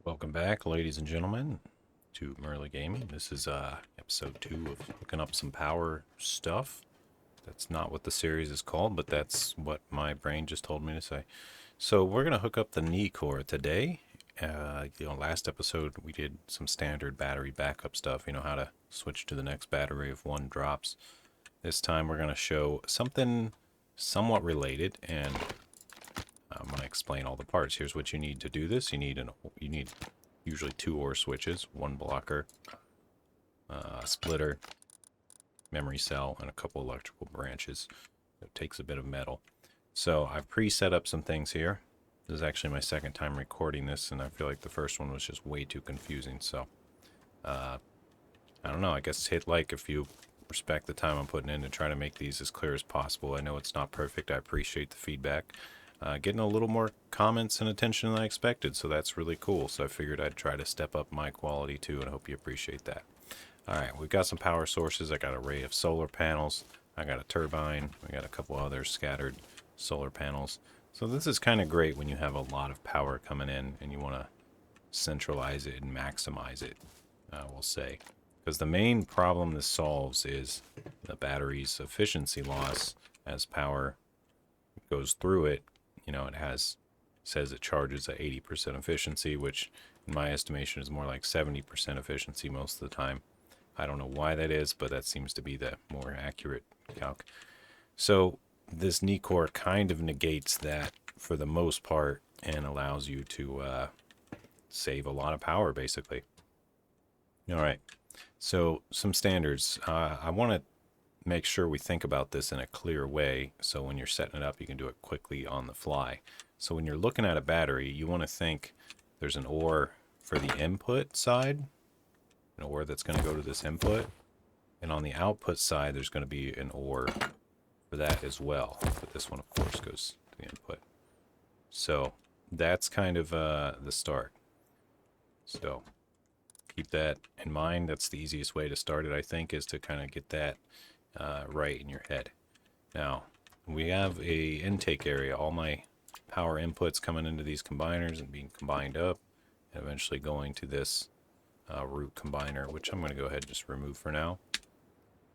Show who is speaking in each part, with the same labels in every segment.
Speaker 1: Welcome back, ladies and gentlemen, to Merle Gaming. This is episode 2 of hooking up some power stuff. That's not what the series is called, but that's what my brain just told me to say. So we're going to hook up the NIH Core today. Last episode we did some standard battery backup stuff, how to switch to the next battery if one drops. This time we're going to show something somewhat related, and I'm going to explain all the parts. Here's what you need to do this. You need usually 2 OR switches, 1 blocker, a splitter, memory cell, and a couple electrical branches. It takes a bit of metal. So I've pre-set up some things here. This is actually my second time recording this, and I feel like the first one was just way too confusing. So I don't know. I guess hit like if you respect the time I'm putting in to try to make these as clear as possible. I know it's not perfect. I appreciate the feedback. Getting a little more comments and attention than I expected, so that's really cool. So I figured I'd try to step up my quality too, and I hope you appreciate that. Alright, we've got some power sources. I got an array of solar panels. I got a turbine. We got a couple other scattered solar panels. So this is kind of great when you have a lot of power coming in and you want to centralize it and maximize it, we'll say. Because the main problem this solves is the battery's efficiency loss as power goes through it. It says it charges at 80% efficiency, which in my estimation is more like 70% efficiency most of the time. I don't know why that is, but that seems to be the more accurate calc. So this NIH Core kind of negates that for the most part and allows you to save a lot of power, basically. All right, so some standards. I want to make sure we think about this in a clear way, so when you're setting it up you can do it quickly on the fly. So when you're looking at a battery, you want to think there's an OR for the input side, an OR that's going to go to this input, and on the output side there's going to be an OR for that as well, but this one of course goes to the input. So that's kind of the start. So keep that in mind. That's the easiest way to start it, I think, is to kind of get that right in your head. Now, we have a intake area. All my power inputs coming into these combiners and being combined up, and eventually going to this root combiner, which I'm going to go ahead and just remove for now.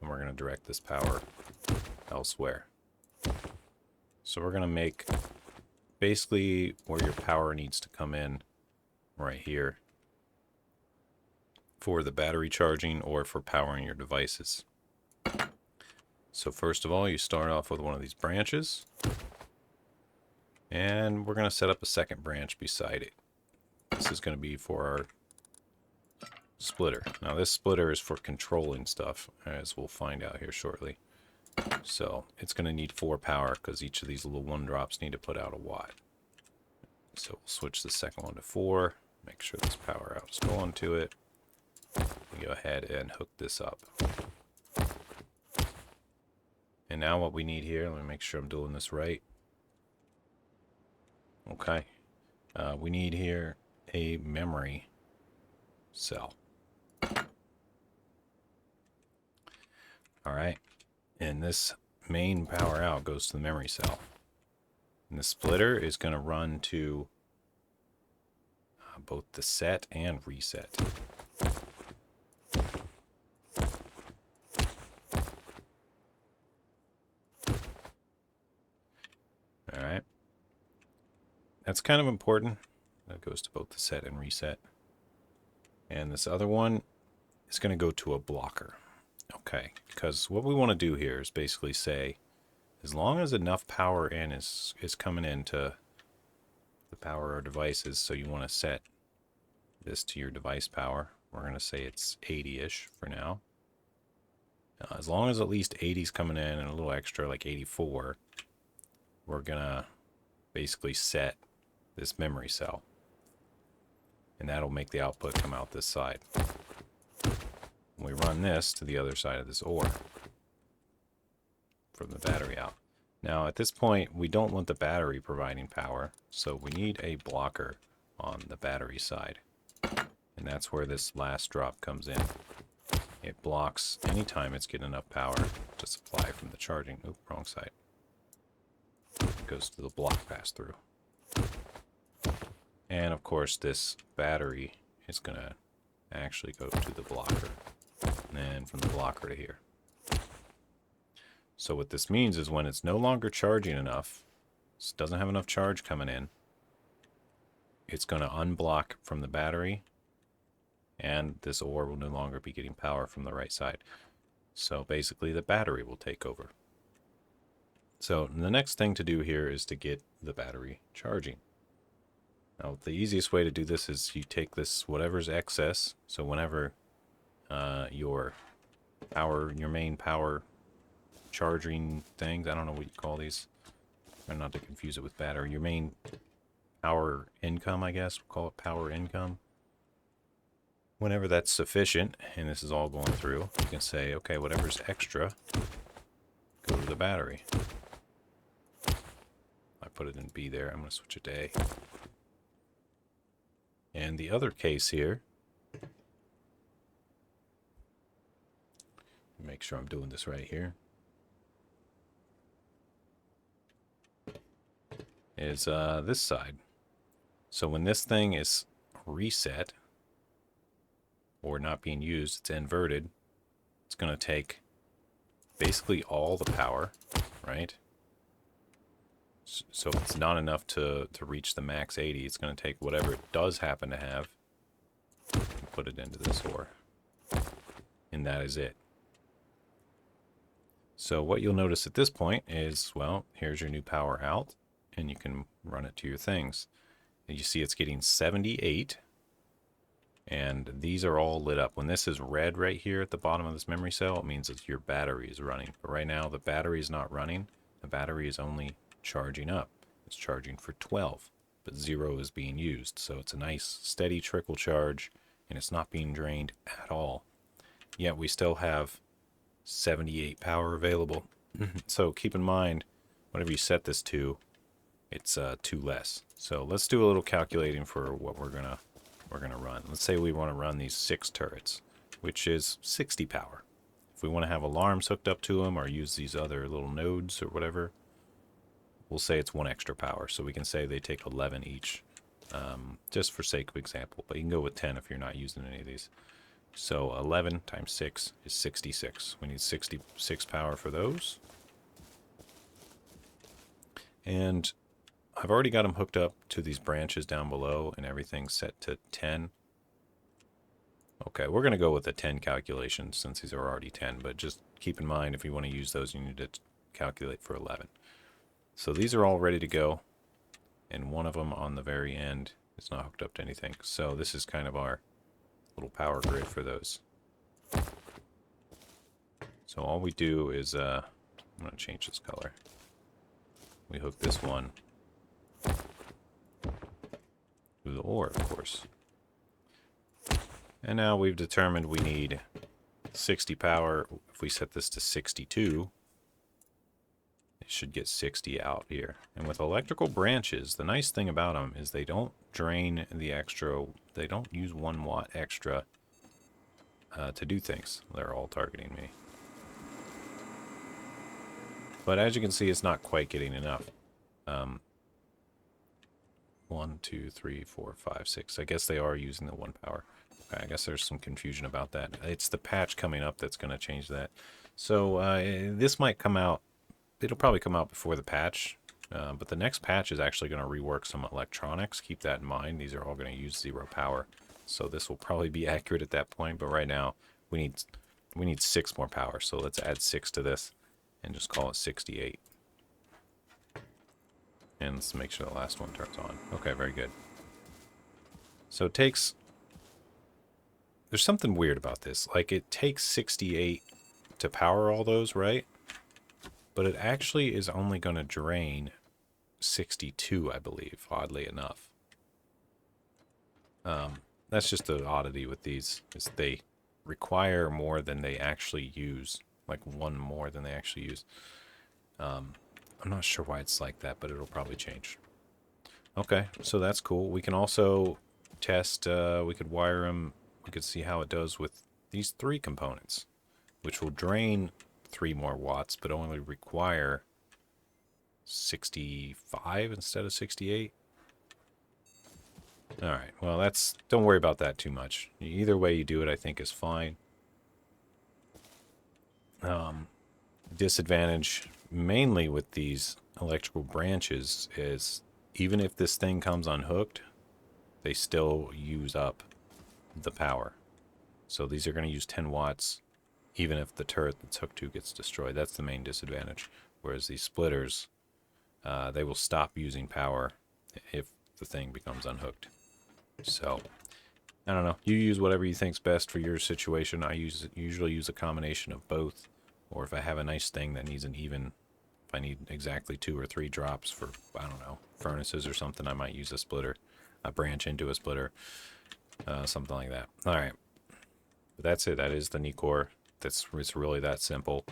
Speaker 1: And we're going to direct this power elsewhere. So we're going to make basically where your power needs to come in right here for the battery charging or for powering your devices. So first of all, you start off with one of these branches, and we're going to set up a second branch beside it. This is going to be for our splitter. Now this splitter is for controlling stuff, as we'll find out here shortly. So it's going to need 4 power because each of these little 1 drops need to put out a watt. So we'll switch the second one to 4, make sure this power out is going to it. We go ahead and hook this up. And now what we need here, let me make sure I'm doing this right. Okay. We need here a memory cell. Alright. And this main power out goes to the memory cell. And the splitter is going to run to both the set and reset. Alright. That's kind of important. That goes to both the set and reset. And this other one is going to go to a blocker. Okay, because what we want to do here is basically say, as long as enough power in is coming into the power our devices, so you want to set this to your device power. We're going to say it's 80-ish for now. As long as at least 80 is coming in and a little extra, like 84, we're going to basically set this memory cell. And that'll make the output come out this side. We run this to the other side of this OR from the battery out. Now at this point we don't want the battery providing power, so we need a blocker on the battery side, and that's where this last drop comes in. It blocks anytime it's getting enough power to supply from the charging. Oop, wrong side. It goes to the block pass through. And of course, this battery is going to actually go to the blocker, and then from the blocker to here. So what this means is when it's no longer charging enough, it doesn't have enough charge coming in, it's going to unblock from the battery, and this ore will no longer be getting power from the right side. So basically the battery will take over. So the next thing to do here is to get the battery charging. Now the easiest way to do this is you take this, whatever's excess, so whenever your main power charging things, I don't know what you call these, try not to confuse it with battery, your main power income, I guess, we'll call it power income. Whenever that's sufficient, and this is all going through, you can say, okay, whatever's extra, go to the battery. I put it in B there, I'm going to switch it to A. And the other case here, make sure I'm doing this right here, is this side. So when this thing is reset or not being used, it's inverted, it's going to take basically all the power, right? So if it's not enough to reach the max 80, it's going to take whatever it does happen to have and put it into this ore. And that is it. So what you'll notice at this point is, well, here's your new power out, and you can run it to your things. And you see it's getting 78, and these are all lit up. When this is red right here at the bottom of this memory cell, it means that your battery is running. But right now, the battery is not running. The battery is only charging up. It's charging for 12, but 0 is being used. So it's a nice, steady trickle charge, and it's not being drained at all. Yet we still have 78 power available. So keep in mind, whatever you set this to, it's 2 less. So let's do a little calculating for what we're gonna run. Let's say we want to run these 6 turrets, which is 60 power. If we want to have alarms hooked up to them or use these other little nodes or whatever, we'll say it's 1 extra power. So we can say they take 11 each, just for sake of example. But you can go with 10 if you're not using any of these. So 11 times 6 is 66. We need 66 power for those. And I've already got them hooked up to these branches down below, and everything's set to 10. Okay, we're going to go with the 10 calculation since these are already 10, but just keep in mind if you want to use those, you need to calculate for 11. So these are all ready to go, and one of them on the very end is not hooked up to anything. So this is kind of our little power grid for those. So all we do is, I'm going to change this color. We hook this one through the ore, of course. And now we've determined we need 60 power. If we set this to 62, it should get 60 out here. And with electrical branches, the nice thing about them is they don't drain the extra, they don't use 1 watt extra to do things. They're all targeting me. But as you can see, it's not quite getting enough. 1, 2, 3, 4, 5, 6. I guess they are using the 1 power. Okay, I guess there's some confusion about that. It's the patch coming up that's going to change that. So this might come out. It'll probably come out before the patch. But the next patch is actually going to rework some electronics. Keep that in mind. These are all going to use 0 power. So this will probably be accurate at that point. But right now, we need 6 more power. So let's add 6 to this and just call it 68. And let's make sure the last one turns on. Okay, very good. So it takes... There's something weird about this. Like, it takes 68 to power all those, right? But it actually is only going to drain 62, I believe, oddly enough. That's just the oddity with these, is they require more than they actually use. Like, 1 more than they actually use. I'm not sure why it's like that, but it'll probably change. Okay, so that's cool. We can also test, we could wire them, we could see how it does with these 3 components, which will drain 3 more watts, but only require 65 instead of 68. All right. Well, don't worry about that too much. Either way you do it, I think is fine. Disadvantage mainly with these electrical branches is even if this thing comes unhooked, they still use up the power. So these are going to use 10 watts even if the turret that's hooked to gets destroyed. That's the main disadvantage. Whereas these splitters, they will stop using power if the thing becomes unhooked. So I don't know. You use whatever you think's best for your situation. Usually use a combination of both, or if I have a nice thing that needs an even, if I need exactly 2 or 3 drops for, I don't know, furnaces or something, I might use a splitter, a branch into a splitter, something like that. All right, but that's it. That is the NIH Core. It's really that simple.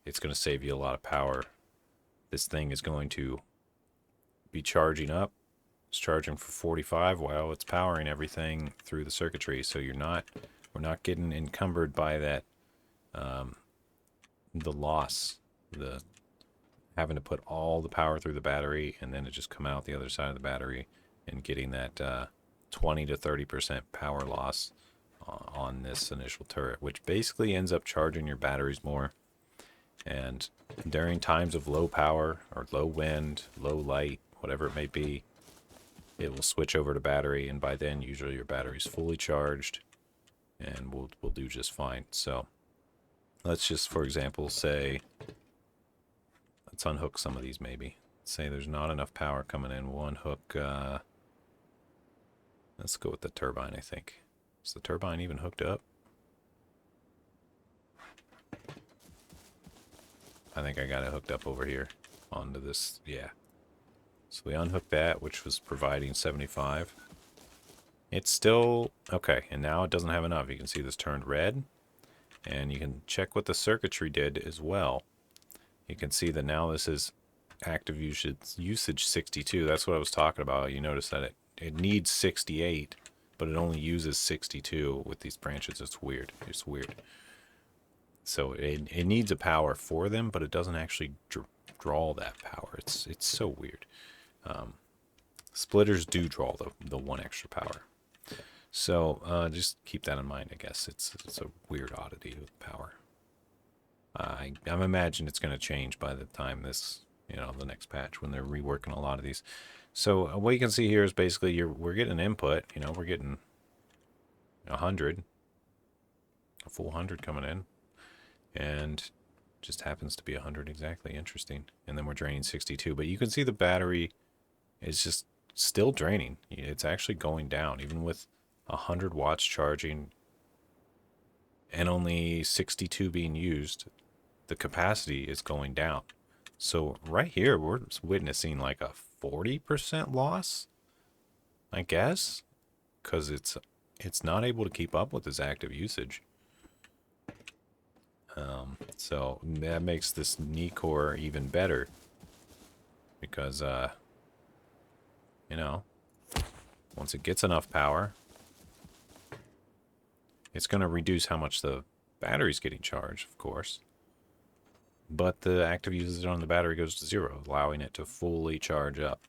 Speaker 1: It's going to save you a lot of power. This thing is going to be charging up. It's charging for 45 while it's powering everything through the circuitry. So we're not getting encumbered by that, the loss, the having to put all the power through the battery and then it just come out the other side of the battery and getting that 20 to 30% power loss on this initial turret, which basically ends up charging your batteries more. And during times of low power or low wind, low light, whatever it may be, it will switch over to battery, and by then usually your battery's fully charged and will do just fine. So let's just, for example, say, let's unhook some of these maybe. Say there's not enough power coming in. We'll unhook, let's go with the turbine, I think. Is the turbine even hooked up? I think I got it hooked up over here onto this, yeah. So we unhooked that, which was providing 75. It's still, okay, and now it doesn't have enough. You can see this turned red, and you can check what the circuitry did as well. You can see that now this is active usage 62. That's what I was talking about. You notice that it needs 68, but it only uses 62 with these branches. It's weird. It's weird. So it needs a power for them, but it doesn't actually draw that power. It's so weird. Splitters do draw the 1 extra power. So just keep that in mind, I guess. It's a weird oddity with power. I'm imagining it's going to change by the time this, the next patch when they're reworking a lot of these. So what you can see here is basically we're getting an input. We're getting 100, a full 100 coming in, and just happens to be 100 exactly. Interesting. And then we're draining 62, but you can see the battery is just still draining. It's actually going down even with 100 watts charging and only 62 being used. The capacity is going down. So right here we're witnessing like a 40% loss, I guess, because it's not able to keep up with this active usage. So that makes this NIH Core even better because once it gets enough power, it's going to reduce how much the battery's getting charged, of course. But the active usage on the battery goes to 0, allowing it to fully charge up.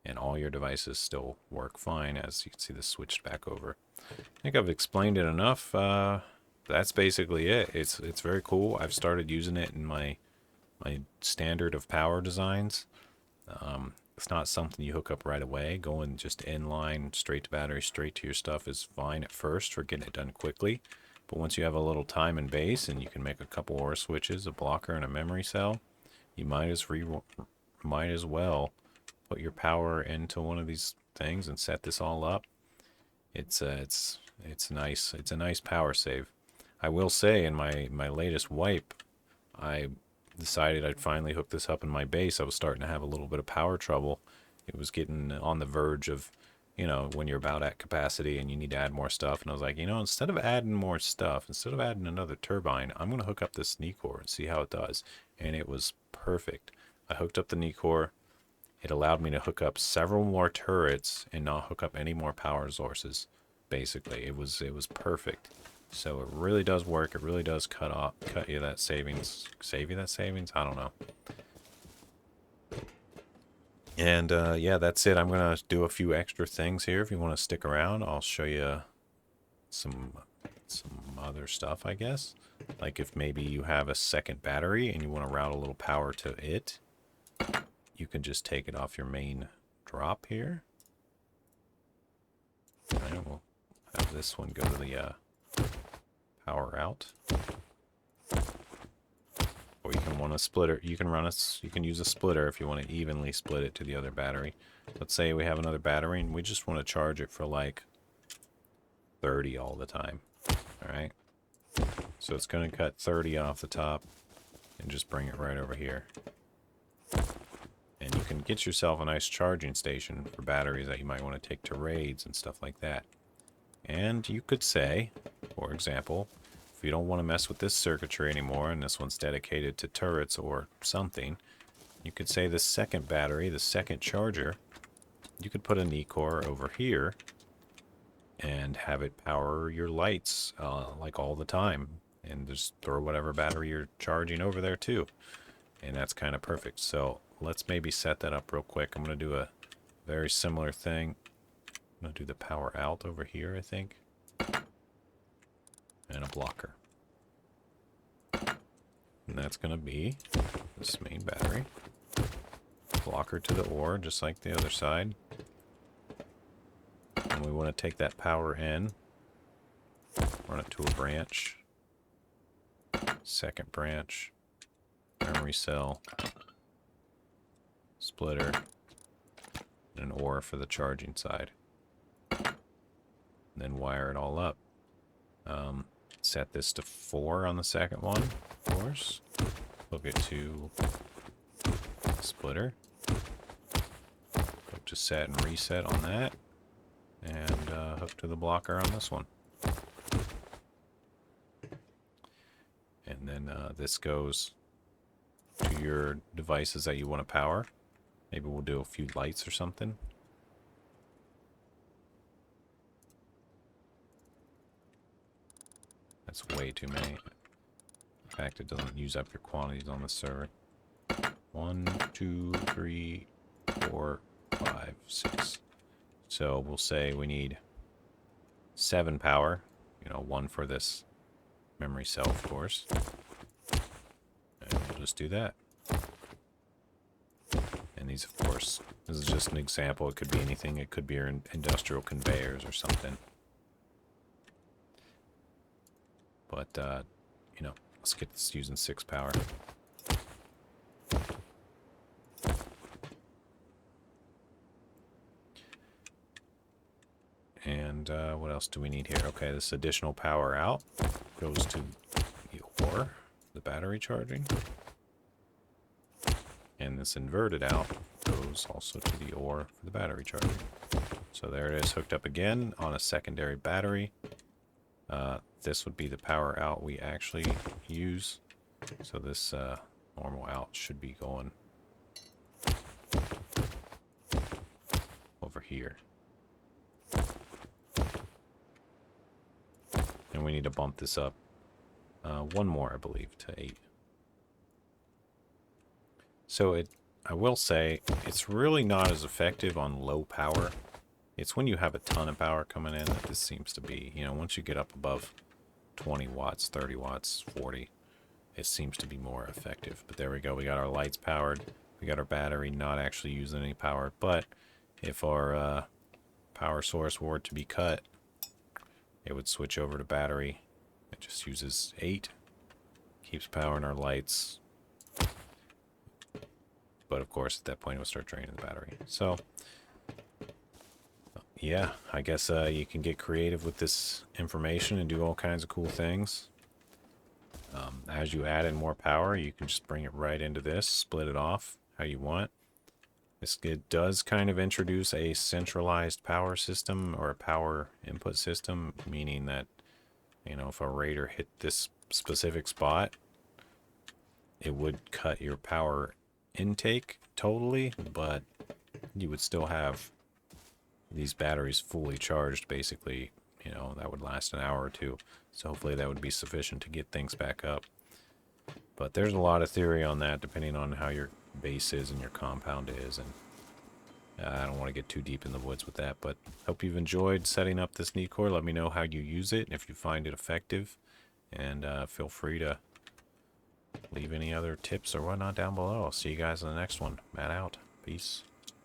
Speaker 1: And all your devices still work fine, as you can see this switched back over. I think I've explained it enough. That's basically it. It's very cool. I've started using it in my standard of power designs. It's not something you hook up right away. Going just inline, straight to battery, straight to your stuff is fine at first for getting it done quickly. But once you have a little time and base and you can make a couple OR switches, a blocker, and a memory cell, you might as well put your power into one of these things and set this all up. It's nice. It's a nice power save. I will say in my latest wipe, I decided I'd finally hook this up in my base. I was starting to have a little bit of power trouble. It was getting on the verge of, when you're about at capacity and you need to add more stuff. And I was like, instead of adding more stuff, instead of adding another turbine, I'm going to hook up this NIH Core and see how it does. And it was perfect. I hooked up the NIH Core. It allowed me to hook up several more turrets and not hook up any more power sources. Basically, it was perfect. So it really does work. It really does cut you that savings. Save you that savings? I don't know. And yeah, that's it. I'm going to do a few extra things here. If you want to stick around, I'll show you some other stuff, I guess. Like if maybe you have a second battery and you want to route a little power to it, you can just take it off your main drop here. All right, we'll have this one go to the power out. Or you can want a splitter. You can use a splitter if you want to evenly split it to the other battery. Let's say we have another battery and we just want to charge it for like 30 all the time. All right. So it's going to cut 30 off the top and just bring it right over here. And you can get yourself a nice charging station for batteries that you might want to take to raids and stuff like that. And you could say, for example, if you don't want to mess with this circuitry anymore and this one's dedicated to turrets or something, you could say the second battery, the second charger, you could put an NIH Core over here and have it power your lights like all the time, and just throw whatever battery you're charging over there too, and that's kind of perfect. So let's maybe set that up real quick. I'm going to do a very similar thing. I'm going to do the power out over here, I think, and a blocker, and that's going to be this main battery. Blocker to the ore, just like the other side. And we want to take that power in, run it to a branch, second branch, memory cell, splitter, and an ore for the charging side. And then wire it all up. Set this to 4 on the second one, of course. Hook it to splitter. Hook to set and reset on that. And hook to the blocker on this one. And then this goes to your devices that you want to power. Maybe we'll do a few lights or something. That's way too many. In fact, it doesn't use up your quantities on the server. 1, 2, 3, 4, 5, 6. So we'll say we need 7 power. 1 for this memory cell, of course. And we'll just do that. And these, of course, this is just an example. It could be anything. It could be your industrial conveyors or something. But, let's get this using 6 power. And what else do we need here? Okay, this additional power out goes to the ore, the battery charging. And this inverted out goes also to the ore for the battery charging. So there it is, hooked up again on a secondary battery. This would be the power out we actually use. So this normal out should be going over here. And we need to bump this up 1 more, I believe, to 8. So I will say, it's really not as effective on low power. It's when you have a ton of power coming in that this seems to be, once you get up above 20 watts, 30 watts, 40, it seems to be more effective. But there we go. We got our lights powered. We got our battery not actually using any power. But if our power source were to be cut, it would switch over to battery. It just uses 8. Keeps powering our lights. But of course, at that point, it will start draining the battery. So, yeah, I guess you can get creative with this information and do all kinds of cool things. As you add in more power, you can just bring it right into this, split it off how you want. It does kind of introduce a centralized power system or a power input system, meaning that, if a raider hit this specific spot, it would cut your power intake totally, but you would still have these batteries fully charged, basically. That would last an hour or 2. So hopefully that would be sufficient to get things back up. But there's a lot of theory on that, depending on how your base is and your compound is, and I don't want to get too deep in the woods with that, but hope you've enjoyed setting up this NIH Core. Let me know how you use it and if you find it effective. And feel free to leave any other tips or whatnot down below. I'll see you guys in the next one. Matt out. Peace.